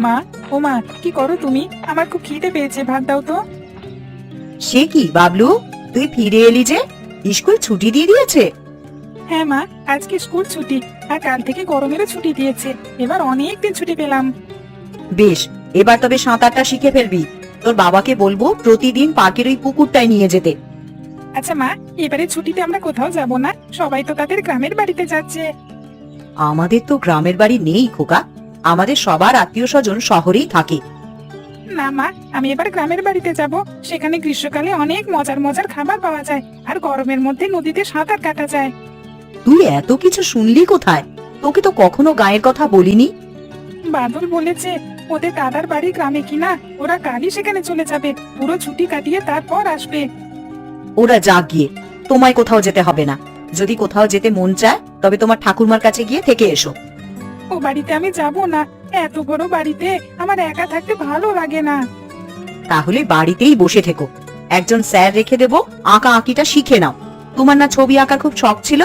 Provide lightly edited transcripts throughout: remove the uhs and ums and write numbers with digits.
মা, ও মা, কি করো তুমি? আমার খুব খিদে পেয়েছে, ভাত দাও তো। সে কি বাবলু, তুই ফিরে এলি যে? স্কুল ছুটি দিয়ে দিয়েছে? হ্যাঁ মা, আজকে স্কুল ছুটি, আর কাল থেকে গরমেরও ছুটি দিয়েছে। এবার অনেক দিন ছুটি পেলাম। বেশ, এবার তবে সাঁতারটা শিখে ফেলবি। তোর বাবাকে বলবো প্রতিদিন পার্কের ওই পুকুরটায় নিয়ে যেতে। আচ্ছা মা, এবারে ছুটিতে আমরা কোথাও যাব না? সবাই তো তাদের গ্রামের বাড়িতে যাচ্ছে। আমাদের তো গ্রামের বাড়ি নেই খোকা, আমাদের সবার আত্মীয় স্বজন শহরেই থাকে। না মা, আমি এবার গ্রামের বাড়িতে যাব। সেখানে গ্রীষ্মকালে অনেক মজার মজার খাবার পাওয়া যায়, আর গরমের মধ্যে নদীতে সাঁতার কাটা যায়। তুই এত কিছু শুনলি কোথায়? তোকে তো কখনো গায়ের কথা বলিনি। বাদল বলেছে ওদের দাদার বাড়ি গ্রামে কিনা, ওরা কালই সেখানে চলে যাবে, পুরো ছুটি কাটিয়ে তারপর আসবে। ওরা যাক গিয়ে, তোমায় কোথাও যেতে হবে না। যদি কোথাও যেতে মন চায় তবে তোমার ঠাকুরমার কাছে গিয়ে থেকে এসো। ও বাড়িতে আমি যাব না, এত বড় বাড়িতে আমার একা থাকতে ভালো লাগে না। তাহলে বাড়িতেই বসে থেকো, একজন স্যার রেখে দেবো, আঁকা আঁকিটা শিখে নাও। তোমার না ছবি আঁকার খুব শখ ছিল?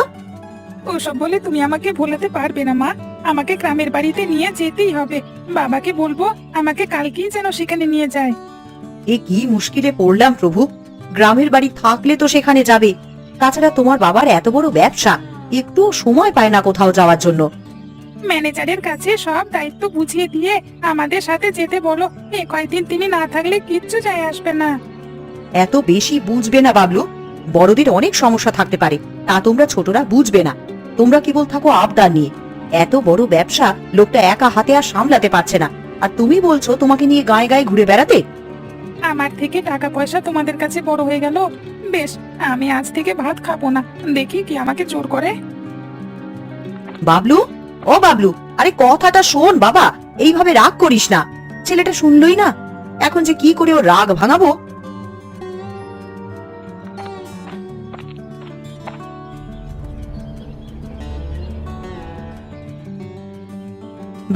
ওসব বলে তুমি আমাকে ভোলাতে পারবে না মা, আমাকে গ্রামের বাড়িতে নিয়ে যেতেই হবে। বাবাকে বলবো আমাকে কালকেই যেন সেখানে নিয়ে যায়। এ কি মুশকিলে পড়লাম প্রভু। গ্রামের বাড়ি থাকলে তো সেখানে যাবে, তাছাড়া তোমার বাবার এত বড় ব্যবসা, একটু সময় পায় না কোথাও যাওয়ার জন্য। ম্যানেজারের কাছে সব দায়িত্ব বুঝিয়ে দিয়ে আমাদের সাথে যেতে বলো, এ কয়েকদিন তিনি না থাকলে কিচ্ছু যায় আসবে না। এত বেশি বুঝবে না বাবলু, বড়দের অনেক সমস্যা থাকতে পারে, তা তোমরা ছোটরা বুঝবে না। তোমরা কেবল থাকো আবদার নিয়ে। এত বড় ব্যবসা লোকটা একা হাতে আর সামলাতে পারছে না, আর তুমি বলছো তোমাকে নিয়ে গায়ে গায়ে ঘুরে বেড়াতে। আমার থেকে টাকা পয়সা তোমাদের কাছে বড় হয়ে গেল। বেশ, আমি আজ থেকে ভাত খাবো না, দেখি কি আমাকে জোর করে। বাবলু, ও বাবলু, আরে কথাটা শোন বাবা, এইভাবে রাগ করিস না। ছেলেটা শুনলই না, এখন যে কি করে ও রাগ ভাঙাবো।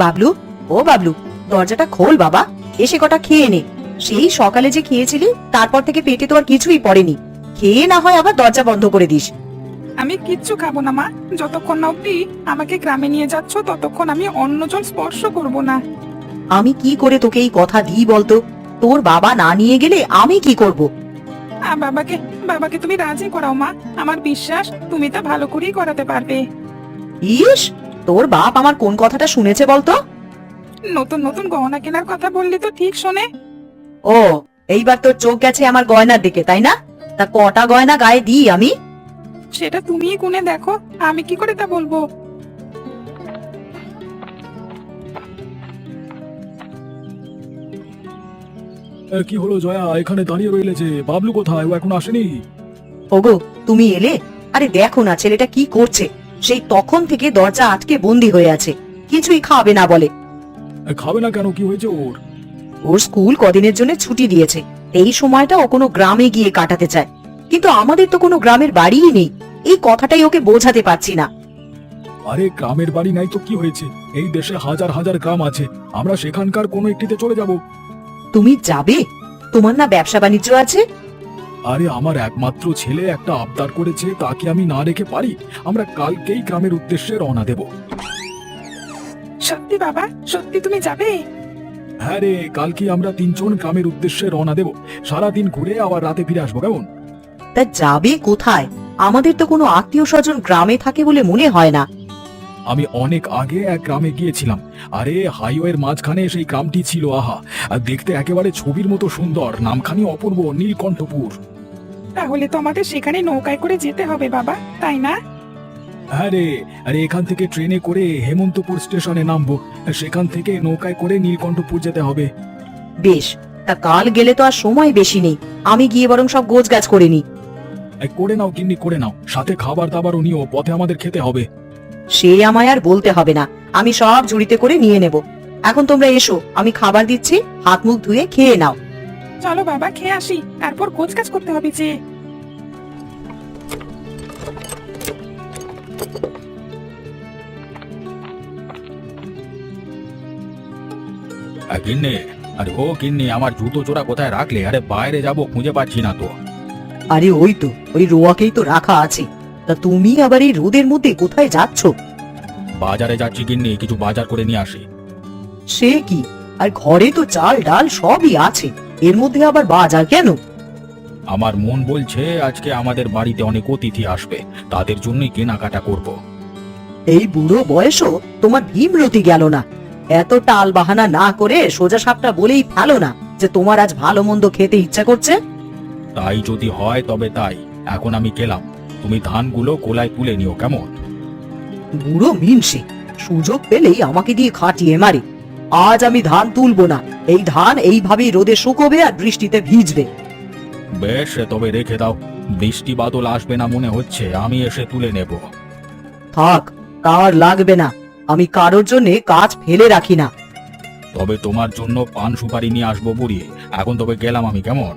বাবলু, ও বাবলু, দরজাটা খোল বাবা, এসে কটা খেয়ে নে। সেই সকালে যে খেয়েছিলি তারপর থেকে পেটে তো আর কিছুই পড়েনি। খেয়ে না হয় আবার দরজা বন্ধ করে দিস। আমি কিচ্ছু খাবো না মা, যতক্ষণ না অব্দি আমাকে গ্রামে নিয়ে যাচ্ছ ততক্ষণ আমি অন্য জল স্পর্শ করব না। আমি কি করে তোকে এই কথা দিই বলতো? তোর বাবা না নিয়ে গেলে আমি কি করব? বাবাকে বাবাকে তুমি রাজি করাও মা, আমার বিশ্বাস তুমি তা ভালো করেই করাতে পারবে। ইস, তোর বাপ আমার কোন কথাটা শুনেছে বলতো? নতুন নতুন গহনা কেনার কথা বললে তো ঠিক শোনে। ও, এইবার তোর চোখ গেছে আমার গয়নার দিকে, তাই না? তা কটা গয়না গায়ে দিই আমি? সেটা তুমিই গুনে দেখো, আমি কি করে তা বলবো। কি হলো জয়া, এখানে দাঁড়িয়ে রইলে যে? বাবলু কোথায়? ও এখন আসেনি? ওগো, তুমি এলে? আরে দেখো না ছেলেটা কি করছে, সেই তখন থেকে দরজা আটকে বন্দি হয়ে আছে, কিছুই খাবে না বলে। খাবে না কেন? কি হয়েছে ওর? ওর স্কুল কদিনের জন্য ছুটি দিয়েছে, এই সময়টা ও কোনো গ্রামে গিয়ে কাটাতে চায়, কিন্তু আমাদের তো কোনো গ্রামের বাড়িই নেই। এই কথাটাই ওকে বোঝাতে পারছি না। আরে গ্রামের বাড়ি নাই তো কি হয়েছে? এই দেশে হাজার হাজার গ্রাম আছে, আমরা সেখানকার কোনো একটিতে চলে যাব। তুমি যাবে? তোমার না ব্যবসা বাণিজ্য আছে? আরে আমার একমাত্র ছেলে একটা আবদার করেছে, তাকে আমি না রেখে পারি? আমরা কালকেই গ্রামের উদ্দেশ্যে রওনা দেব। সত্যি বাবা, সত্যি তুমি যাবে? হ্যাঁ রে, কালকে আমরা তিনজন গ্রামের উদ্দেশ্যে রওনা দেব। সারাদিন ঘুরে আবার রাতে ফিরে আসবো, কেমন? তা যাবে কোথায়? আমাদের তো কোনো আত্মীয় স্বজন গ্রামে থাকে বলে মনে হয় না। আমি অনেক আগে এক গ্রামে গিয়েছিলাম। আরে হাইওয়ের মাঝখানে সেই গ্রামটি ছিল, আহা, আর দেখতে একেবারে ছবির মতো সুন্দর, নামখানি অপূর্ব, নীলকণ্ঠপুর। তাহলে তো আমাদের সেখানে নৌকায় করে যেতে হবে বাবা, তাই না? হ্যাঁ রে, আরে এখান থেকে ট্রেনে করে হেমন্তপুর স্টেশনে নামবো, সেখান থেকে নৌকায় করে নীলকণ্ঠপুর যেতে হবে। বেশ, তা কাল গেলে তো আর সময় বেশি নেই, আমি গিয়ে বরং সব গোছগাছ করে নি। করে নাও গিন্নি, করে নাও, সাথে খাবার দাবারও নিও, পথে আমাদের খেতে হবে। সে আমায় আর বলতে হবে না, আমি সব ঝুড়িতে করে নিয়ে নেব। এখন তোমরা এসো, আমি খাবার দিচ্ছি, হাত মুখ ধুয়ে খেয়ে নাও। চলো বাবা, খেয়ে আসি, তারপর গোছগাছ করতে হবে যে। গিন্নি, আরে ও গিন্নি, আমার জুতো জোড়া কোথায় রাখলে? আরে বাইরে যাব, খুঁজে পাচ্ছি না তো। আরে ওই তো, ওই রোয়াকেই তো রাখা আছে। তা তুমি আবার এই রোদের মধ্যে কোথায় যাচ্ছ? বাজারে যাচ্ছি গিন্নি, কিছু বাজার করে নিয়ে আসি। সে কি, আর ঘরে তো চাল ডাল সবই আছে, এর মধ্যে আবার বাজার কেন? আমার মন বলছে আজকে আমাদের বাড়িতে অনেক অতিথি আসবে, তাদের জন্যই কেনাকাটা করব। এই বুড়ো বয়সও তোমার ভীমরতি গেল না। এত টাল বাহানা না করে সোজা সাপটা বলেই ফেলো না যে তোমার আজ ভালো মন্দ খেতে ইচ্ছা করছে। তাই যদি হয় তবে তাই, এখন আমি গেলাম, তুমি ধানগুলো কোলায় তুলে নিও কেমন? বুড়ো মিনসে সুযোগ পেলেই আমাকে দিয়ে খাটিয়ে মারে। আজ আমি ধান তুলবো না, এই ধান এইভাবেই রোদে শুকোবে আর বৃষ্টিতে ভিজবে। বেশ, তবে রেখে দাও, বৃষ্টি বাদল আসবে না মনে হচ্ছে, আমি এসে তুলে নেব। থাক, কার লাগবে না, আমি কারোর জন্য কাজ ফেলে রাখি না। তবে তোমার জন্য পান সুপারি নিয়ে আসবো বুড়ি, এখন তবে গেলাম আমি কেমন?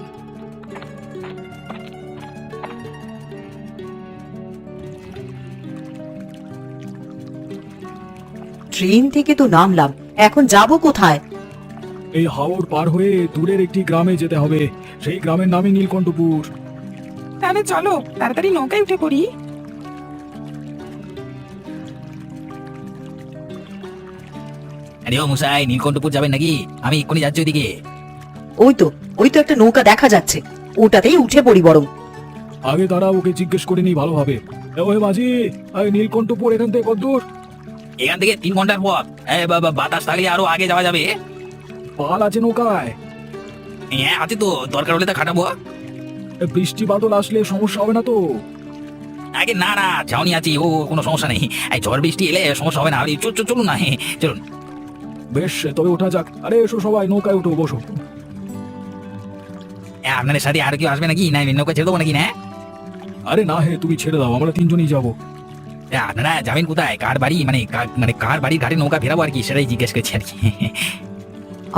ট্রেন থেকে তো নামলাম, এখন যাব কোথায়? এই হাওড় পার হয়ে দূরের একটি গ্রামে যেতে হবে, সেই গ্রামের নামই নীলকণ্ঠপুর। তাহলে চলো তাড়াতাড়ি নৌকায় উঠে পড়ি। আরে ও মশাই, নীলকণ্ঠপুর যাবেন নাকি? আমি এক্ষুনি যাচ্ছি ওইদিকে। ওই তো একটা নৌকা দেখা যাচ্ছে, ওটাতেই উঠে পড়ি বরং। আগে তারা ওকে জিজ্ঞেস করে নি ভালোভাবে। ওই মাঝি, নীলকণ্ঠপুর এখান থেকে কত দূর? এখান থেকে 3 ঘন্টার পথ। বাতাস থাকলে আরো আগে যাওয়া যাবে। পাল আছে নৌকায়? হ্যাঁ আছে তো, দরকার হলে তা খাটাবো। বৃষ্টি বাদল আসলে সমস্যা হবে না তো? আগে না না, ছাউনি আছি, ও কোনো সমস্যা নেই। এই ঝড় বৃষ্টি এলে সমস্যা হবে না। চলুন না, চলুন। বেশ, তবে ওঠা যাক। আরে এসো সবাই, নৌকায় উঠো, বসো। আপনাদের সাথে আর কেউ আসবে নাকি? না নৌকা ছেড়ে দেবো নাকি? না আরে না হে, তুমি ছেড়ে দাও, আমরা 3 জনই যাবো। আপনারা যাবেন কোথায়? কার বাড়ি মানে কার বাড়ির ঘাটে নৌকা ফেরাবো আর কি, সেটাই জিজ্ঞেস করছি আর কি।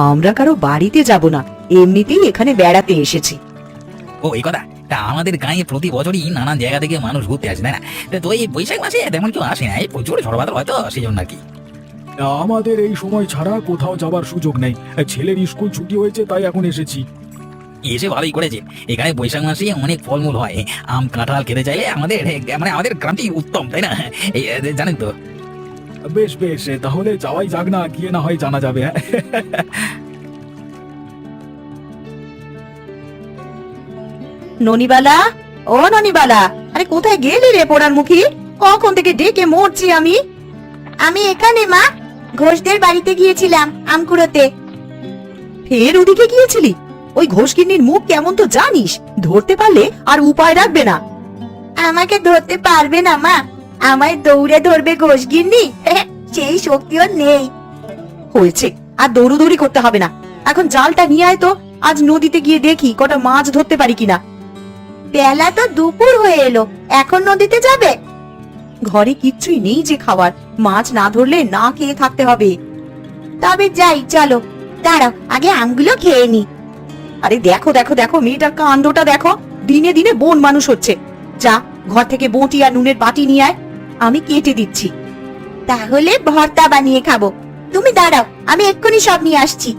আমরা কারো বাড়িতে যাব না, এমনিতেই এখানে বেড়াতে এসেছি। ও এই কথা। তা আমাদের গাঁয়ে প্রতি বছরই নানান জায়গা থেকে মানুষ ঘুরতে আসে, তাই না? তো এই বৈশাখ মাসে তেমন কেউ আসে না, এই প্রচুর ঝড় বাদল হয়তো সেই জন্য আর কি। আমাদের এই সময় ছাড়া কোথাও যাবার সুযোগ নেই, ছেলের স্কুল ছুটি হয়েছে তাই এখন এসেছি। এসে ভালোই করেছে। এখানে বৈশাখ মাসে অনেক ফলমূল হয়, আম কাঁঠাল খেতে চাইলে আমাদের মানে আমাদের গ্রামটি উত্তম, তাই না? এই জানেন তো। বেশ বেশ, তাহলে যাওয়াই যাক না, গিয়ে না হয় জানা যাবে। ননিবালা, ও ননিবালা, আরে কোথায় গেলি রে পোড়ার মুখী? কখন থেকে ডেকে মরছি আমি। আমি এখানে মা, ঘোষদের বাড়িতে গিয়েছিলাম আম কুড়োতে। ফের ওদিকে গিয়েছিলি? ওই ঘোষকিন্নির মুখ কেমন তো জানিস, ধরতে পারলে আর উপায় রাখবে না। আমাকে ধরতে পারবে না মা, আমায় দৌড়ে ধরবে ঘোষগিন্নি, সেই শক্তি ওর নেই। হয়েছে, আর দৌড়ুদৌড়ি করতে হবে না, এখন জালটা নিয়ে আয় তো, আজ নদীতে গিয়ে দেখি কটা মাছ ধরতে পারি কিনা। বেলা তো দুপুর হয়ে এলো, এখন নদীতে যাবে? ঘরে কিচ্ছুই নেই যে খাবার, মাছ না ধরলে না খেয়ে থাকতে হবে। তবে যাই চলো, দাঁড়াও আগে আমগুলো খেয়ে নি। আরে দেখো দেখো দেখো, মেয়েটার কাণ্ডটা দেখো, দিনে দিনে বোন মানুষ হচ্ছে। যা, ঘর থেকে বঁটি আর নুনের বাটি নিয়ে আয়, আমি কেটে দিচ্ছি। তাহলে ভর্তা বানিয়ে খাবো, তুমি দাঁড়াও, আমি এক্ষুনি সব নিয়ে আসছি।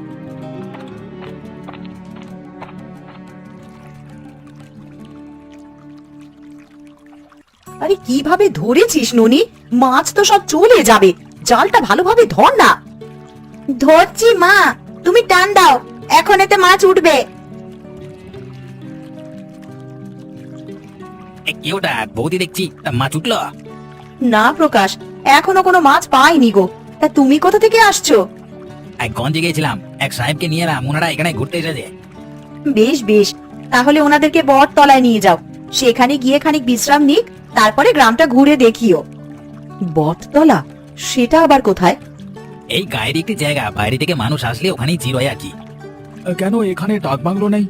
আরে কিভাবে ধরেছিস ননি? মাছ তো সব চলে যাবে, জালটা ভালোভাবে ধর না। ধরছি মা, তুমি টান দাও, এখন এতে মাছ উঠবে। কি ওটা বৌদি দেখছি, তা মাছ উঠলো? না প্রকাশ, এখনো কোনো মাছ পাইনি গো। তা তুমি কোথা থেকে আসছো? গঞ্জে গিয়েছিলাম, এক সাহেবকে নিয়ে এলাম, ওনারা এখানে ঘুরতে এসেছে। বেশ বেশ, তাহলে ওনাদেরকে বটতলায় নিয়ে যাও, সেখানে গিয়ে খানিক বিশ্রাম নিক, তারপরে গ্রামটা ঘুরে দেখিও। বটতলা? সেটা আবার কোথায়? এই গায়ের একটি জায়গা, বাইরে থেকে মানুষ আসলে ওখানেই জিরোয় আর কি। কেন এখানে ডাক বাংলো নেই?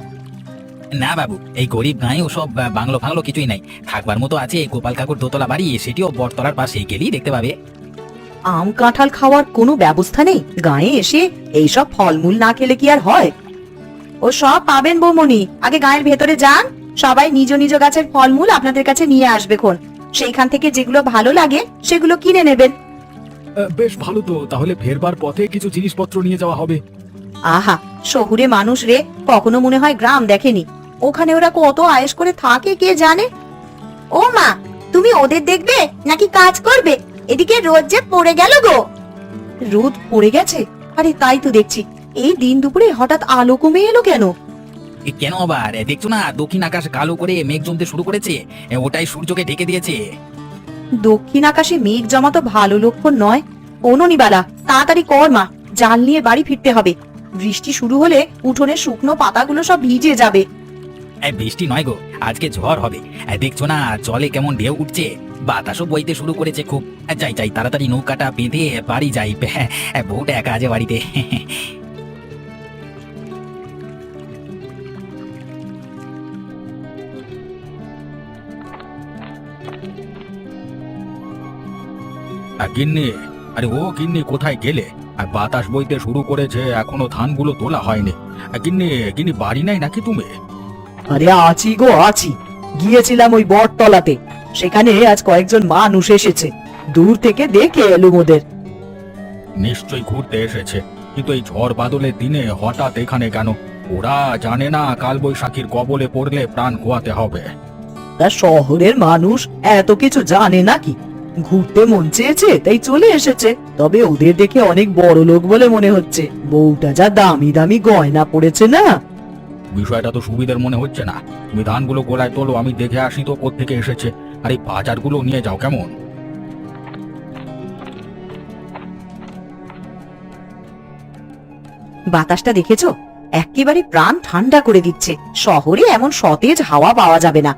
না বাবু, এই গরিব গাঁয়ে ওসব বাংলো ফাংলো কিছুই নাই। থাকবার মতো আছে গোপাল কাকুর দোতলা বাড়ি, সেটিও বটতলার পাশে, গেলেই দেখতে পাবে। আম কাঁঠাল খাওয়ার কোনো ব্যবস্থা নেই গায়ে এসে? এইসব ফলমূল না খেলে কি আর হয়? ও সব পাবেন বৌমনি, আগে গায়ের ভেতরে যান, সবাই নিজ নিজ গাছের ফলমূল আপনাদের কাছে নিয়ে আসবে খন, সেইখান থেকে যেগুলো ভালো লাগে সেগুলো কিনে নেবেন। বেশ ভালো তো, তাহলে ফেরবার পথে কিছু জিনিসপত্র নিয়ে যাওয়া হবে। আহা, শহুরে মানুষ রে, কখনো মনে হয় গ্রাম দেখেনি। ওখানে ওরা কত আয়েশ করে থাকে কে জানে। ও মা, তুমি ওদের দেখবে নাকি কাজ করবে? এদিকে রোদ যে পড়ে গেল গো। রোদ পড়ে গেছে? আরে তাই তো দেখছি, এই দিন দুপুরে হঠাৎ আলো কমে এলো কেন? কেন আবার দেখছো না দক্ষিণ আকাশ কালো করে মেঘ জমতে শুরু করেছে, ওটাই সূর্যকে ঢেকে দিয়েছে। দক্ষিণ আকাশে মেঘ জমা তো ভালো লক্ষণ নয়। ও ননিবালা, তাড়াতাড়ি কর মা, জাল নিয়ে বাড়ি ফিরতে হবে। বৃষ্টি শুরু হলে উঠোনের শুকনো পাতাগুলো সব ভিজে যাবে। বৃষ্টি নয় গো, আজকে ঝড় হবে। দেখছো না জলে কেমন ঢেউ উঠছে, বাতাসও বইতে শুরু করেছে খুব। যাই যাই তাড়াতাড়ি নৌকাটা বেঁধে বাড়ি যাই, বউটা একা আছে বাড়িতে। গিন্নি, আরে ও গিন্নি কোথায় গেলে? আর বাতাস বইতে শুরু করেছে, এখনো ধানগুলো তোলা হয়নি। গিন্নি গিন্নি বাড়ি নাই নাকি তুমি? আরে আছি গো আছি, গিয়েছিলাম ওই বটতলাতে। সেখানে আজ কয়েকজন মানুষ এসেছে, দূর থেকে দেখে এলুম ওদের। নিশ্চয়ই ঘুরতে এসেছে, কিন্তু এই ঝড় বাদলের দিনে হঠাৎ এখানে কেন? ওরা জানে না কালবৈশাখীর কবলে পড়লে প্রাণ খোয়াতে হবে? তা শহরের মানুষ এত কিছু জানে নাকি? ঘুরতে মন চেয়েছে তাই চলে এসেছে। তবে ওদের দেখে অনেক বড় লোক বলে মনে হচ্ছে। বউটা যা দামি দামি গয়না পড়েছে না। বিষয়টা তো সুবিধার মনে হচ্ছে না। তুমি ধানগুলো গোলায় তোলো, আমি দেখে আসি তো কোত্থেকে এসেছে। আর এই বাজারগুলো নিয়ে যাও কেমন? বাতাসটা দেখেছো? একেবারে প্রাণ ঠান্ডা করে দিচ্ছে। শহরে এমন সতেজ হাওয়া পাওয়া যাবে না।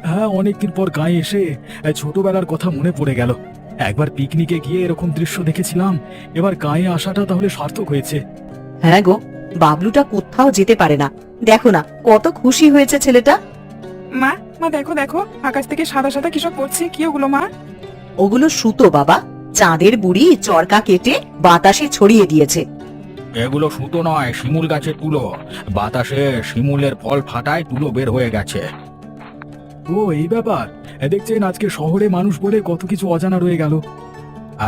হ্যাঁ, অনেকদিন পর গায়ে এসে ছোটবেলার কথা মনে পড়ে গেল। একবার পিকনিকে গিয়ে এরকম দৃশ্য দেখেছিলাম, এবার গায়ে আসাটা তাহলে সার্থক হয়েছে। হ্যাঁ গো, বাবলুটা কোথাও যেতে পারে না। দেখো না কত খুশি হয়েছে ছেলেটা। মা মা দেখো দেখো, আকাশ থেকে সাদা সাদা কিসব পড়ছে, কি ওগুলো মা? ওগুলো সুতো বাবা। চাঁদের বুড়ি চরকা কেটে বাতাসে ছড়িয়ে দিয়েছে। এগুলো সুতো নয়, শিমুল গাছের তুলো। বাতাসে শিমুলের ফল ফাটায় তুলো বের হয়ে গেছে। ও এই ব্যাপার। দেখছেন আজকে শহরে মানুষ বলে কত কিছু অজানা রয়ে গেল।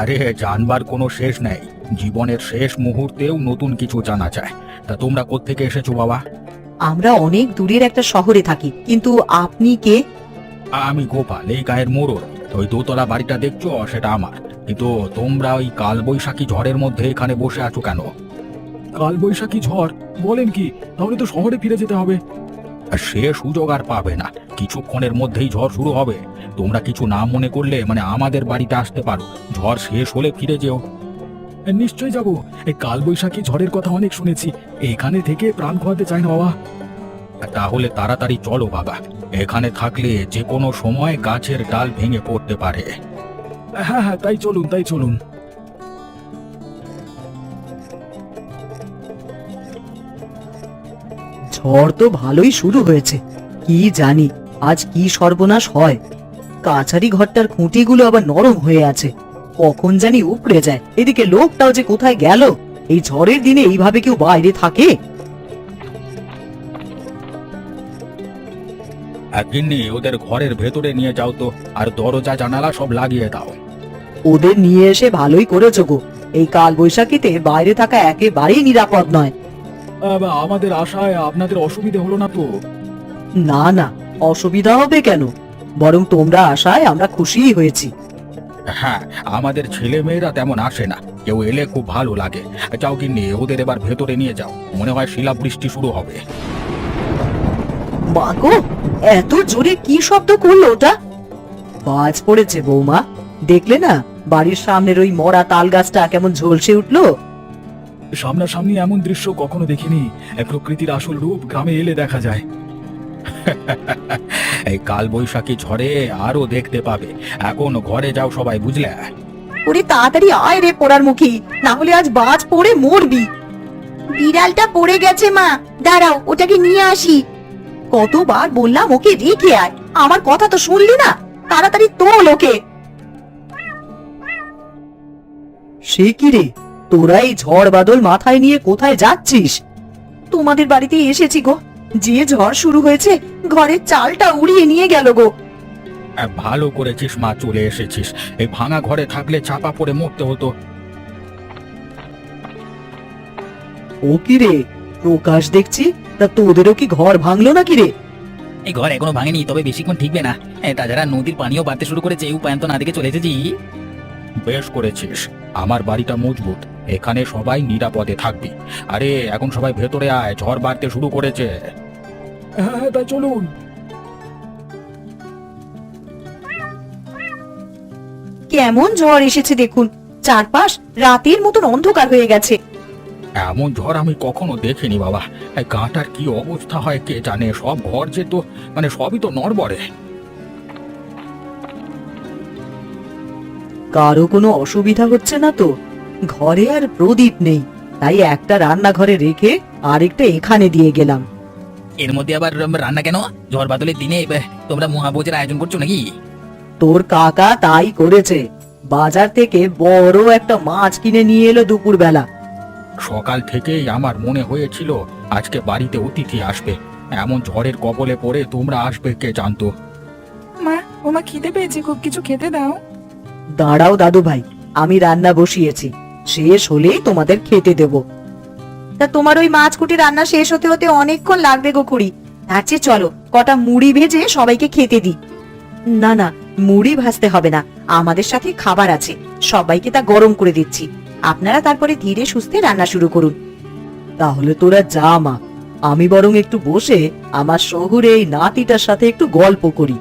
আরে জানবার কোনো শেষ নেই, জীবনের শেষ মুহূর্তেও নতুন কিছু জানা যায়। তা তোমরা কোত্থেকে এসেছো বাবা? আমরা অনেক দূরের একটা শহরে থাকি, কিন্তু আপনি কে? আমি গোপাল, এই গায়ের মোড়ল। ওই দোতলা বাড়িটা দেখছো সেটা আমার। কিন্তু তোমরা ওই কালবৈশাখী ঝড়ের মধ্যে এখানে বসে আছো কেন? কালবৈশাখী ঝড় বলেন কি? তাহলে তো শহরে ফিরে যেতে হবে। সে সুযোগ আর পাবে না, কিছুক্ষণের মধ্যেই ঝড় শুরু হবে। তোমরা কিছু না মনে করলে আমাদের বাড়িতে আসতে পারো, ঝড় শেষ হলে ফিরে যেও। নিশ্চয়ই যাব। এই কালবৈশাখী ঝড়ের কথা অনেক শুনেছি, এখানে থেকে প্রাণ খোয়াতে চাই না বাবা। তাহলে তাড়াতাড়ি চলো বাবা, এখানে থাকলে যে কোনো সময় গাছের ডাল ভেঙে পড়তে পারে। হ্যাঁ হ্যাঁ, তাই চলুন তাই চলুন। ঝড় তো ভালোই শুরু হয়েছে, কি জানি আজ কি সর্বনাশ হয়। কাছারি ঘরটার খুঁটিগুলো আবার নরম হয়ে আছে, কখন জানি উপড়ে যায়। এদিকে লোকটাও যে কোথায় গেল? এই ঝড়ের দিনে এইভাবে কেউ বাইরে থাকে? গিন্নি, ওদের ঘরের ভেতরে নিয়ে যাও তো, আর দরজা জানালা সব লাগিয়ে দাও। ওদের নিয়ে এসে ভালোই করেছো গো। এই কাল বৈশাখীতে বাইরে থাকা একেবারেই নিরাপদ নয়। আমাদের আশায় আপনাদের অসুবিধা হলো না তো? না না, অসুবিধা হবে কেন? বরং তোমরা আশায় আমরা খুশিই হয়েছি। হ্যাঁ, আমাদের ছেলে মেয়েরা তেমন আসে না, কেউ এলে খুব ভালো লাগে। যাও গিন্নি, ওদের এবার ভেতরে নিয়ে যাও, মনে হয় শিলাবৃষ্টি শুরু হবে। মা গো, এত জোরে কি শব্দ করলো ওটা? বাজ পড়েছে বৌমা, দেখলে না বাড়ির সামনের ওই মরা তাল গাছটা কেমন ঝলসে উঠলো। সামনাসামনি এমন দৃশ্য কখনো দেখিনি। প্রকৃতির আসল রূপ গ্রামে এলে দেখা যায়। এই কাল বৈশাখী ঝড়ে আরো দেখতে পাবে। এখন ঘরে যাও সবাই, বুঝলে? ওরে তাড়াতাড়ি আয় রে পোড়ার মুখী, না হলে আজ বাজ পড়ে মরবি। বিড়ালটা পড়ে গেছে মা, দাঁড়াও ওটাকে নিয়ে আসি। কতবার বললাম ওকে রেখে আয়, আমার কথা তো শুনলি না। তাড়াতাড়ি তোল ওকে। সে কি রে, তোরা এই ঝড় বাদল মাথায় নিয়ে কোথায় যাচ্ছিস? তোমাদের বাড়িতে এসেছি গো, যে ঝড় শুরু হয়েছে ঘরের চালটা উড়িয়ে নিয়ে গেল গো। ভালো করেছিস মা, চলে এসেছিস। এই ভাঙা ঘরে থাকলে চাপা পড়ে মরতে হতো। ও কি রে প্রকাশ দেখছি, তা তোদেরও কি ঘর ভাঙলো নাকি রে? এই ঘর এখনো ভাঙেনি, তবে বেশিক্ষণ ঠিকবে না। তাছাড়া নদীর পানিও বাড়তে শুরু করেছে, এই উপায়ন্ত না দেখে চলে এসেছি। বেশ করেছিস, আমার বাড়িটা মজবুত, এখানে সবাই নিরাপদে থাকবি। আরে এখন সবাই ভেতরে আয়, ঝড় বাড়তে শুরু করেছে। হ্যাঁ তাই চলুন। কেমন ঝড় এসেছে দেখুন, চারপাশ রাতের মতন অন্ধকার হয়ে গেছে। এমন ঝড় আমি কখনো দেখিনি বাবা। এই গাঁটার কি অবস্থা হয় কে জানে, সব ঘর যে তো সবই তো নড়বড়ে। কারো কোনো অসুবিধা হচ্ছে না তো? ঘরে আর প্রদীপ নেই, তাই একটা রান্নাঘরে রেখে আরেকটা এখানে দিয়ে গেলাম। এর মধ্যে আবার রান্না কেন? ঝড় বাদলের দিনে তোমরা মহাভোজের আয়োজন করছো নাকি? তোর কাকা তাই করেছে, বাজার থেকে বড় একটা মাছ কিনে নিয়ে এলো দুপুর বেলা। সকাল থেকেই আমার মনে হয়েছিল আজকে বাড়িতে অতিথি আসবে, এমন ঝড়ের কবলে পড়ে তোমরা আসবে কে জানতো। মা, ওমা খিদে পেয়েছে, খুব কিছু খেতে দাও। দাঁড়াও দাদু ভাই, আমি রান্না বসিয়েছি, শেষ হলেই তোমাদের খেতে দেব। তা তোমার ওই মাছ কুটি রান্না শেষ হতে হতে অনেকক্ষণ লাগবে গো খুড়ি, তার চেয়ে চলো কটা মুড়ি ভেজে সবাইকে খেতে দিই। না না, মুড়ি ভাজতে হবে না, আমাদের সাথে খাবার আছে, সবাইকে তা গরম করে দিচ্ছি। আপনারা তারপরে ধীরে সুস্থে রান্না শুরু করুন। তাহলে তোরা যা মা, আমি বরং একটু বসে আমার শহুরে এই নাতিটার সাথে একটু গল্প করি।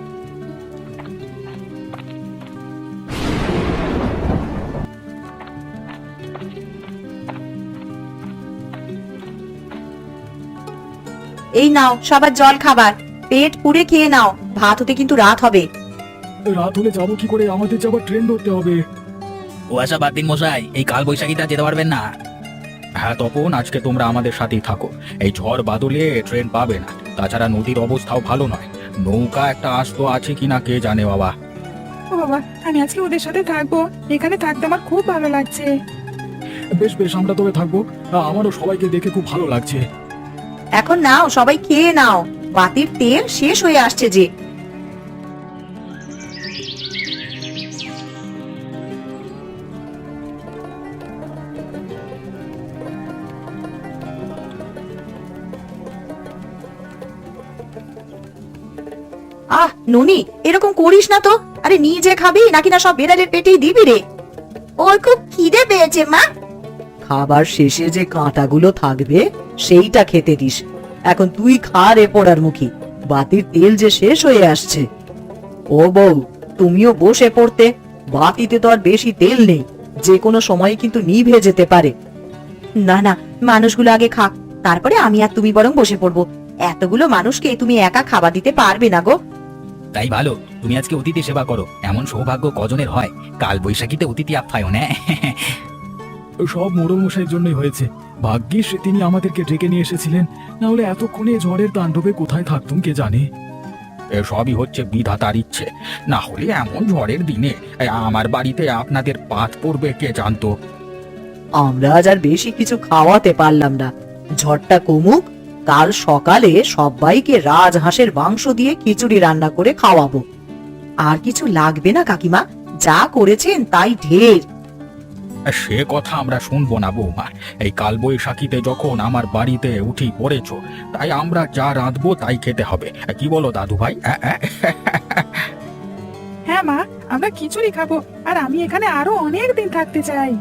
এই নাও সবার জল খাবার, পেট পুড়ে খেয়ে নাও, ভাত হতে কিন্তু রাত হবে। রাত হলে যাবো কি করে, আমাদের যাবার ট্রেন ধরতে হবে। ও আশা বাদ দিন মশাই, এই কাল বৈশাখীটা যেতে পারবেন না। হ্যাঁ তপন, আজকে তোমরা আমাদের সাথেই থাকো, এই ঝড় বাদলে ট্রেন পাবে না, তাছাড়া নদীর অবস্থাও ভালো নয়, নৌকা একটা আসতো আছে কিনা কে জানে বাবা। ও বাবা, আমি আজকে ওদের সাথে থাকবো, এখানে থাকতে আমার খুব ভালো লাগছে। বেশ বেশ, আমরা তবে থাকবো, আমারও সবাইকে দেখে খুব ভালো লাগছে। এখন নাও সবাই খেয়ে নাও, বাতির তেল শেষ হয়ে আসছে যে। আহ ননি, এরকম করিস না তো। আরে নিজে খাবি নাকি না সব বেড়ালের পেটেই দিবি রে? ওর খুব খিদে পেয়েছে মা। খাবার শেষে যে কাঁটাগুলো থাকবে সেইটা খেতে দিস। এখন তুই খা রে পোড়ার মুখী, বাতির তেল যে শেষ হয়ে আসছে। ও বউ, তুমিও বসে পড়তে, বাতিতে তো আর বেশি তেল নেই, যে কোনো সময় কিন্তু নিভে যেতে পারে। না না, মানুষগুলো আগে খাক, তারপরে আমি আর তুমি বরং বসে পড়বো। এতগুলো মানুষকে তুমি একা খাবার দিতে পারবে না গো। তাই ভালো, তুমি আজকে অতিথি সেবা করো, এমন সৌভাগ্য কজনের হয়? কাল বৈশাখীতে অতিথি আপ্যায়ন। সব মোড়ল মশাইয়ের জন্যই হয়েছে, ভাগ্যিস তিনি আমাদেরকে ডেকে নিয়ে এসেছিলেন, না হলে এতক্ষণে ঝড়ের তাণ্ডবে কোথায় থাকতুম কে জানে। সবই হচ্ছে বিধাতার ইচ্ছে, না হলে এমন ঝড়ের দিনে আমার বাড়িতে আপনাদের পাত পড়বে কে জানতো। আমরা আজ আর বেশি কিছু খাওয়াতে পারলাম না, ঝড়টা কমুক, কাল সকালে সবাইকে রাজহাঁসের মাংস দিয়ে খিচুড়ি রান্না করে খাওয়াবো। আর কিছু লাগবে না কাকিমা, যা করেছেন তাই ঢের। সে কথা আমরা শুনবো না বৌমা, এই কালবৈশাখীতে যখন আমার বাড়িতে উঠি পড়েছ, তাই আমরা যা রাঁধবো তাই খেতে হবে, কি বলো দাদু ভাই? হ্যাঁ মা, আমরা খিচুড়ি খাবো, আর আমি এখানে আরো অনেক দিন থাকতে চাই।